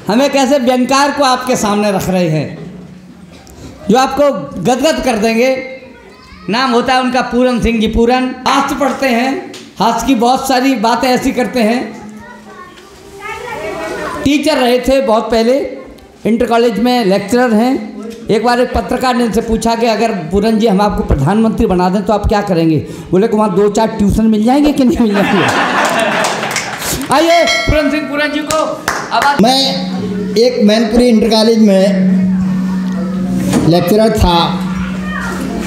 हम एक ऐसे व्यंगकार को आपके सामने रख रहे हैं जो आपको गदगद कर देंगे। नाम होता है उनका पूरन सिंह जी। पूरन हास्य पढ़ते हैं, हास्य की बहुत सारी बातें ऐसी करते हैं। टीचर रहे थे बहुत पहले, इंटर कॉलेज में लेक्चरर हैं। एक बार एक पत्रकार ने इनसे पूछा कि अगर पूरन जी हम आपको प्रधानमंत्री बना दें तो आप क्या करेंगे? बोले कि वहाँ 2-4 ट्यूशन मिल जाएंगे कि नहीं मिल जाएंगे? आइए पूरन जी को आवाज़। मैं एक मैनपुरी इंटर कॉलेज में लेक्चरर था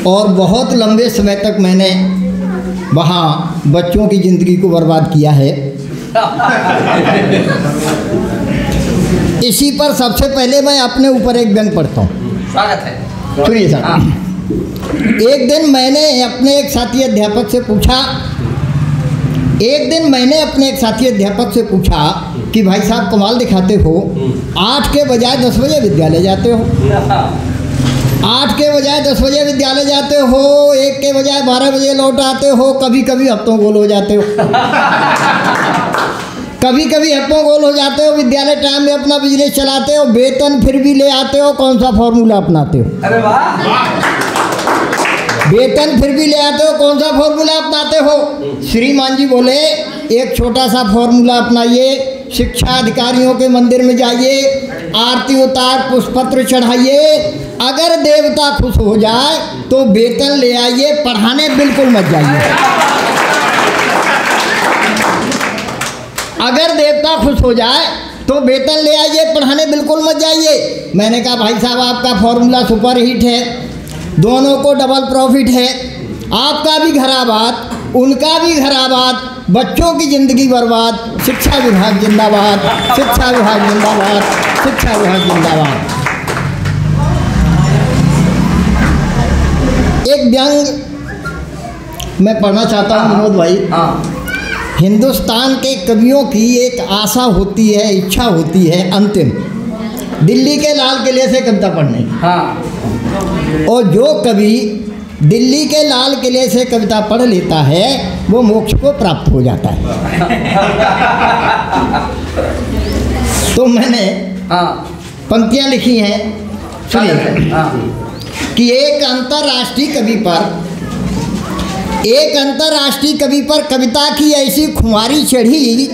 और बहुत लंबे समय तक मैंने वहाँ बच्चों की ज़िंदगी को बर्बाद किया है। इसी पर सबसे पहले मैं अपने ऊपर एक व्यंग पढ़ता हूँ। स्वागत है। सुनिए सर। एक दिन मैंने अपने एक साथी अध्यापक से पूछा कि भाई साहब कमाल दिखाते हो, 8 के बजाय 10 बजे विद्यालय जाते हो, 8 के बजाय 10 बजे विद्यालय जाते हो, 1 के बजाय 12 बजे लौट आते हो, कभी कभी हफ्तों गोल हो जाते हो, विद्यालय टाइम में अपना बिजनेस चलाते हो, वेतन फिर भी ले आते हो, कौन सा फॉर्मूला अपनाते हो? अरे वाह। वेतन फिर भी ले आते हो, कौन सा फॉर्मूला अपनाते हो? श्रीमान जी बोले एक छोटा सा फॉर्मूला अपनाइए, शिक्षा अधिकारियों के मंदिर में जाइए, आरती उतार, पुष्पपत्र चढ़ाइए, अगर देवता खुश हो जाए तो वेतन ले आइए, पढ़ाने बिल्कुल मत जाइए। अगर देवता खुश हो जाए तो वेतन ले आइए, पढ़ाने बिल्कुल मत जाइए। मैंने कहा भाई साहब आपका फॉर्मूला सुपर हिट है, दोनों को डबल प्रॉफिट है, आपका भी घर आबाद, उनका भी घर आबाद, बच्चों की ज़िंदगी बर्बाद, शिक्षा विभाग जिंदाबाद, शिक्षा विभाग जिंदाबाद, शिक्षा विभाग जिंदाबाद। एक व्यंग मैं पढ़ना चाहता हूँ विनोद भाई। हिंदुस्तान के कवियों की एक आशा होती है, इच्छा होती है अंतिम, दिल्ली के लाल किले से कविता पढ़ने की। और जो कवि दिल्ली के लाल किले से कविता पढ़ लेता है वो मोक्ष को प्राप्त हो जाता है। तो मैंने पंक्तियाँ लिखी हैं, सुनिए। कि एक अंतर्राष्ट्रीय कवि पर कविता की ऐसी खुमारी चढ़ी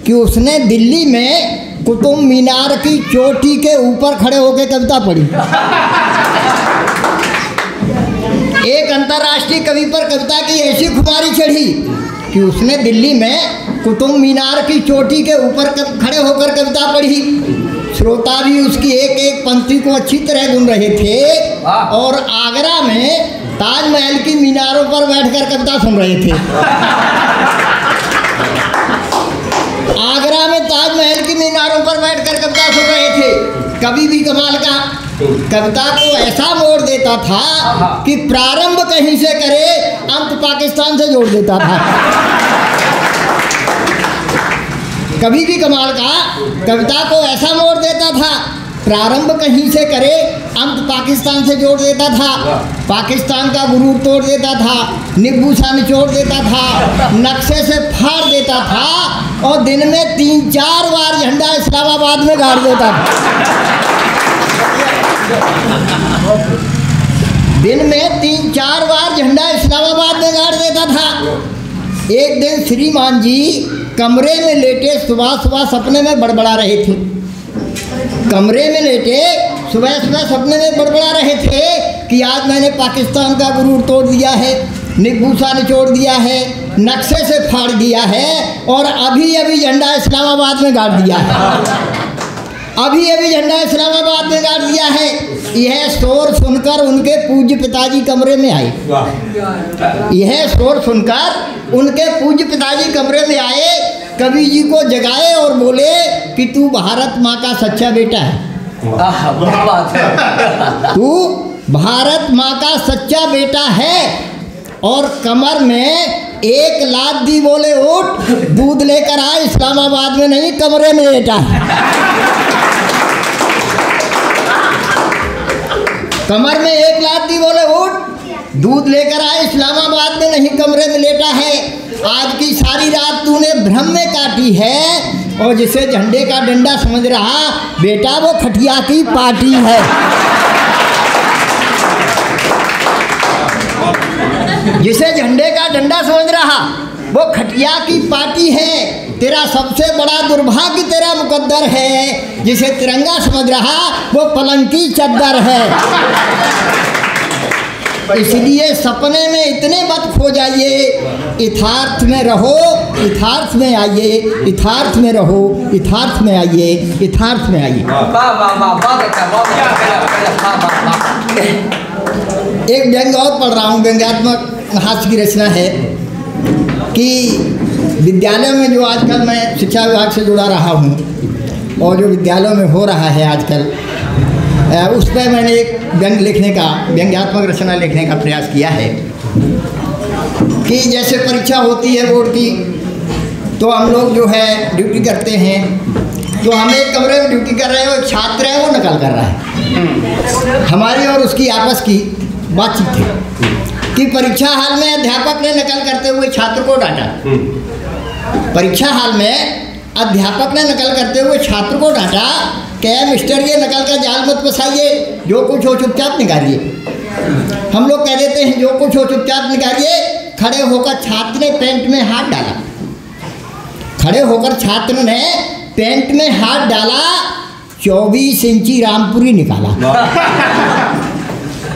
कि उसने दिल्ली में कुतुब मीनार की चोटी के ऊपर खड़े होकर कविता पढ़ी। एक अंतर्राष्ट्रीय कवि पर कविता की ऐसी खुमारी चढ़ी कि उसने दिल्ली में कुतुब मीनार की चोटी के ऊपर खड़े होकर कविता पढ़ी। श्रोता भी उसकी एक एक पंक्ति को अच्छी तरह गुन रहे थे और आगरा में ताजमहल की मीनारों पर बैठकर कविता सुन रहे थे। आगरा में ताजमहल की मीनारों पर बैठकर कविता सुन रहे थे। कवि भी कमाल का, कविता को ऐसा मोड़ देता था कि प्रारंभ कहीं से करे, अंत पाकिस्तान से जोड़ देता था। कवि भी कमाल का, कविता को ऐसा मोड़ देता था, प्रारंभ कहीं से करे, अंत पाकिस्तान से जोड़ देता था। पाकिस्तान का गुरूर तोड़ देता था, नींबू सा निचोड़ देता था, नक्शे से फाड़ देता था और दिन में 3-4 बार झंडा इस्लामाबाद में गाड़ देता था। दिन में 3-4 बार झंडा इस्लामाबाद में गाड़ देता था। एक दिन श्रीमान जी कमरे में लेटे सुबह सुबह सपने में बड़बड़ा रहे थे। सपने में बड़बड़ा रहे थे कि आज मैंने पाकिस्तान का गुरूर तोड़ दिया है, नींबू सा निचोड़ दिया है, नक्शे से फाड़ दिया है और अभी अभी झंडा इस्लामाबाद में गाड़ दिया है। यह शोर सुनकर उनके पूज्य पिताजी कमरे में आए। कवि जी को जगाए और बोले कि तू भारत माँ का सच्चा बेटा है। तू भारत माँ का सच्चा बेटा है। और कमर में एक लात दी, बोले उठ दूध लेकर आ, इस्लामाबाद में नहीं कमरे में लेटा है। कमर में एक लात दी, बोले उठ दूध लेकर आए, इस्लामाबाद में नहीं कमरे में लेटा है। आज की सारी रात तूने भ्रम में काटी है, और जिसे झंडे का डंडा समझ रहा बेटा वो खटिया की पार्टी है। जिसे झंडे का डंडा समझ रहा वो खटिया की पार्टी है। तेरा सबसे बड़ा दुर्भाग्य तेरा मुकद्दर है। जिसे तिरंगा समझ रहा वो पलंग की चद्दर है। इसलिए सपने में इतने मत खो जाइए, यथार्थ में रहो, यथार्थ में आइए, यथार्थ में रहो, यथार्थ में आइए, यथार्थ में आइए। एक व्यंग और पढ़ रहा हूँ, व्यंग्यात्मक हास्य की रचना है कि विद्यालय में जो आजकल मैं शिक्षा विभाग से जुड़ा रहा हूँ और जो विद्यालयों में हो रहा है आजकल, उस पर मैंने एक व्यंग लिखने का, व्यंग्यात्मक रचना लिखने का प्रयास किया है कि जैसे परीक्षा होती है बोर्ड की, तो हम लोग जो है ड्यूटी करते हैं, तो हम एक कमरे में ड्यूटी कर रहे हैं, एक छात्र है वो नकल कर रहा है। हमारी और उसकी आपस की बातचीत है कि परीक्षा हाल में अध्यापक ने नकल करते हुए छात्र को डांटा। परीक्षा हाल में अध्यापक ने नकल करते हुए छात्र को डांटा, क्या मिस्टर ये नकल का जाल मत फंसाइए, जो कुछ हो चुपचाप निकालिए। हम लोग कह देते हैं जो कुछ हो चुपचाप निकालिए। खड़े होकर छात्र ने पैंट में हाथ डाला, खड़े होकर छात्र ने पैंट में हाथ डाला, 24 इंची रामपुरी निकाला।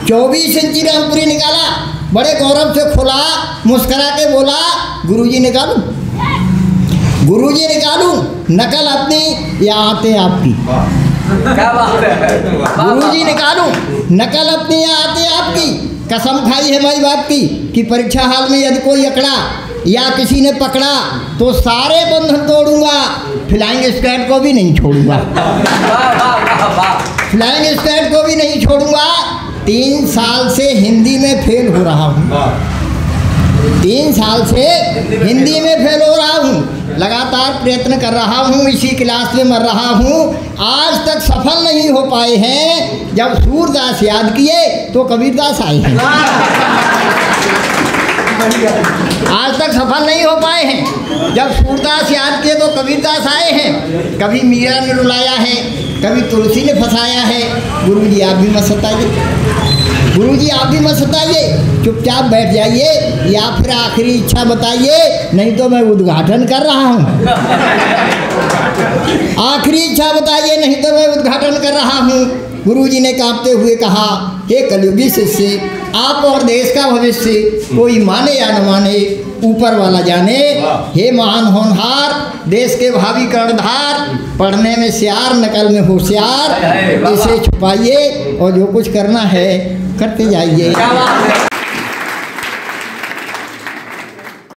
24 इंची रामपुरी निकाला, बड़े गौरव से खोला, मुस्करा के बोला गुरुजी निकालूं, गुरुजी निकालूं, नकल अपनी या आते आपकी। क्या बात है, गुरुजी निकालूं, नकल अपनी या आते आपकी। कसम खाई है माई बाप की कि परीक्षा हाल में यदि कोई अकड़ा या किसी ने पकड़ा तो सारे बंधन तोड़ूंगा, फ्लाइंग स्क्वाड को भी नहीं छोड़ूंगा, फ्लाइंग स्क्वाड को भी नहीं छोड़ूंगा। 3 साल से हिंदी में फेल हो रहा हूँ, 3 साल से हिंदी में फेल हो रहा हूँ, लगातार प्रयत्न कर रहा हूँ, इसी क्लास में मर रहा हूँ, आज तक सफल नहीं हो पाए हैं। जब सूरदास याद किए तो कबीरदास आए हैं। आज तक सफल नहीं हो पाए हैं, जब सूरदास याद किए तो कबीरदास आए हैं। कभी मीरा ने रुलाया है, कभी तुलसी ने फंसाया है। गुरुजी आप भी मत सताइए, गुरुजी आप भी मत सताइए, चुपचाप बैठ जाइए या फिर आखिरी इच्छा बताइए, नहीं तो मैं उद्घाटन कर रहा हूँ। आखिरी इच्छा बताइए, नहीं तो मैं उद्घाटन कर रहा हूँ। गुरुजी ने कांपते हुए कहा, हे कलयुगी शिष्य, आप और देश का भविष्य कोई माने या न माने, ऊपर वाला जाने। हे महान होनहार, देश के भावी कर्णधार, पढ़ने में सियार, नकल में होशियार, इसे छुपाइए और जो कुछ करना है करते जाइए।